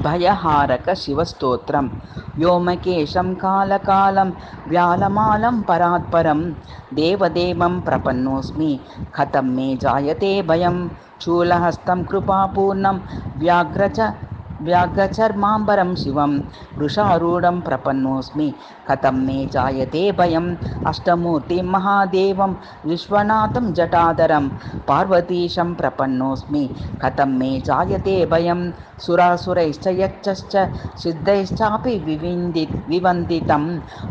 భయహారక శివస్తోత్రం. వ్యోమకేశం కాలకాలం వ్యాలమాలం పరాత్పరం దేవదేవం ప్రపన్నోస్మి కథం మే జాయతే భయం. శూలహస్తం కృపాపూర్ణం వ్యాఘ్రచర్మాంబరం శివం వృషారూఢం ప్రపన్నోస్మి కథం మే జాయతే భయం. అష్టమూర్తిం మహాదేవం విశ్వనాథం జటాధరం పార్వతీశం ప్రపన్నోస్మి కథం మే జాయతే భయం. సురాసురైశ్చ యక్షశ్చ సిద్ధైశ్చాపి వివందితం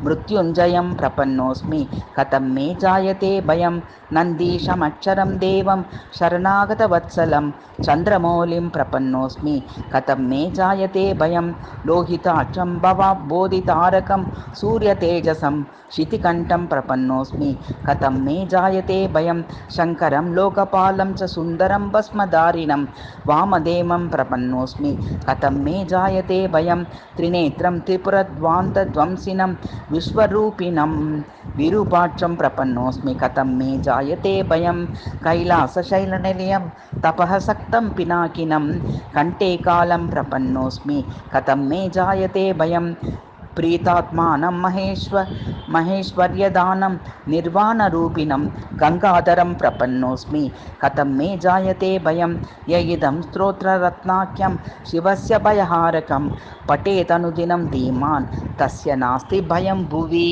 మృత్యుంజయం ప్రపన్నోస్మి కథం మే జాయతే భయం. నందీశమక్షరం దేవం శరణాగతవత్సలం చంద్రమౌళిం ప్రపన్నోస్మి కథం మే జాయతే భయం. లోహితాక్షం భవబోధితారకం సూర్యతేజసం శితికంఠం ప్రపన్నోస్మి కథం మే జాయతే భయం. శంకరం లోకపాలం చ సుందరం భస్మధారిణం వామదేవం ప్రపన్నోస్మి కథం మే జాయతే భయం. త్రినేత్రం త్రిపురధ్వాంతధ్వంసినం విశ్వరూపిణం విరూపాక్షం ప్రపన్నోస్మి కథం మే జాయతే భయం. కైలాసశైలనిలయం తపఃసక్తం పినాకినం కంఠే కాలం ప్రపన్నోస్మి కథం మే జాయతే భయం. ప్రీతాత్మానం మహేశ్వర్యదానం నిర్వాణరూపిణం గంగాధరం ప్రపన్నోస్మి కథం మే జాయతే భయం. య ఇదం స్తోత్రరత్నాఖ్యం శివస్య భయహారకం పఠేదనుదినం ధీమాన్ తస్య నాస్తి భయం భువి.